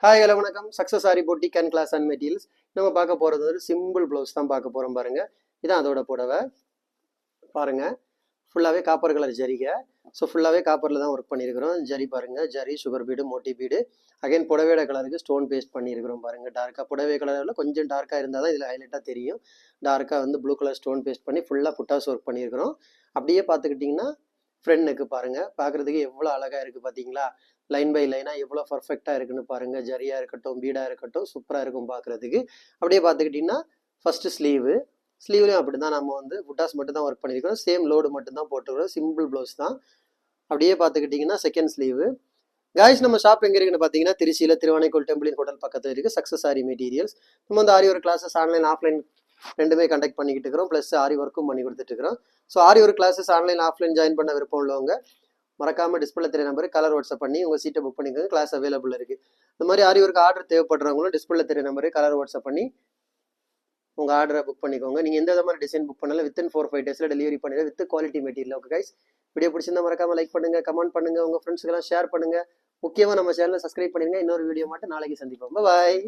Hi hello வணக்கம். Success aari boutique and class and materials. நம்ம பார்க்க போகிறது ஒரு சிம்பிள் ப்ளவுஸ் தான் பார்க்க போகிறோம். பாருங்க, இதான் அதோட புடவை. பாருங்க, ஃபுல்லாகவே காப்பர் கலர் ஜரிகை. ஸோ ஃபுல்லாகவே காப்பரில் தான் ஒர்க் பண்ணியிருக்கிறோம். ஜரி பாருங்க, zari sugar bead, Moti bead. Again புடவையோட கலருக்கு ஸ்டோன் பேஸ்ட் பண்ணியிருக்கிறோம். பாருங்க, டார்க்காக புடவை கலரில் கொஞ்சம் டார்க்காக இருந்தால் தான் இதில் ஹைலைட்டாக தெரியும். டார்க்காக வந்து ப்ளூ கலர் ஸ்டோன் பேஸ்ட் பண்ணி ஃபுல்லாக புட்டாஸ் ஒர்க் பண்ணியிருக்கிறோம். அப்படியே பார்த்துக்கிட்டிங்கன்னா ஃப்ரண்ட் நெக்கு பாருங்க, பார்க்குறதுக்கு எவ்வளோ அழகாக இருக்குது பார்த்தீங்களா? லைன் பை லைனாக எவ்வளோ பர்ஃபெக்டாக இருக்குன்னு பாருங்க. ஜரியாக இருக்கட்டும், பீடாக இருக்கட்டும், சூப்பராக இருக்கும் பார்க்குறதுக்கு. அப்படியே பார்த்துக்கிட்டிங்கன்னா ஃபர்ஸ்ட் ஸ்லீவ்லையும் அப்படி தான் நம்ம வந்து புட்டாஸ் மட்டும் தான் ஒர்க் பண்ணியிருக்கிறோம். சேம் லோடு மட்டும் தான் போட்டுக்கிறோம். சிம்பிள் ப்ளவுஸ் தான். அப்படியே பார்த்துக்கிட்டிங்கன்னா செகண்ட் ஸ்லீவு. காய்ஸ், நம்ம ஷாப் எங்கே இருக்குன்னு பார்த்தீங்கன்னா திருச்சியில் திருவானைக்கோள் டெம்பிளின் ஹோட்டல் பக்கத்தில் இருக்குது. Success Aari materials. நம்ம வந்து aari work classes online offline ரெண்டுமே கண்டக்ட் பண்ணிக்கிட்டு இருக்கிறோம். ப்ளஸ் ஆரி ஒர்க்கும் பண்ணி கொடுத்துட்டு இருக்கிறோம். So aari work classes online offline join பண்ண விருப்பம் உள்ளவங்க மறக்காம டிஸ்பிளே தெரிய நம்பர் கலர் வாட்ஸ்அப் பண்ணி உங்கள் சீட்டை புக் பண்ணிக்கோங்க. கிளாஸ் அவைலபிள் இருக்குது. இந்த மாதிரி ஆரி ஒர்க் ஆர்டர் தேவைப்படுறவங்களும் டிஸ்பிளே தெரிய நம்பரு கலர் வாட்ஸ்அப் பண்ணி உங்கள் ஆர்டரை புக் பண்ணிக்கோங்க. நீங்கள் எந்த விதமான டிசைன் புக் பண்ணாலும் வித்தின் 4-5 டேஸில் டெலிவரி பண்ணிடுங்க with quality material. Okay guys, video பிடிச்சிருந்தா மறக்காம லைக் பண்ணுங்க, கமெண்ட் பண்ணுங்க, உங்கள் ஃப்ரெண்ட்ஸ்க்கெல்லாம் ஷேர் பண்ணுங்க. முக்கியமாக நம்ம சேனலை சப்ஸ்கிரைப் பண்ணிடுங்க. இன்னொரு வீடியோ மட்டும் நாளைக்கு சந்திப்போம். பாய்.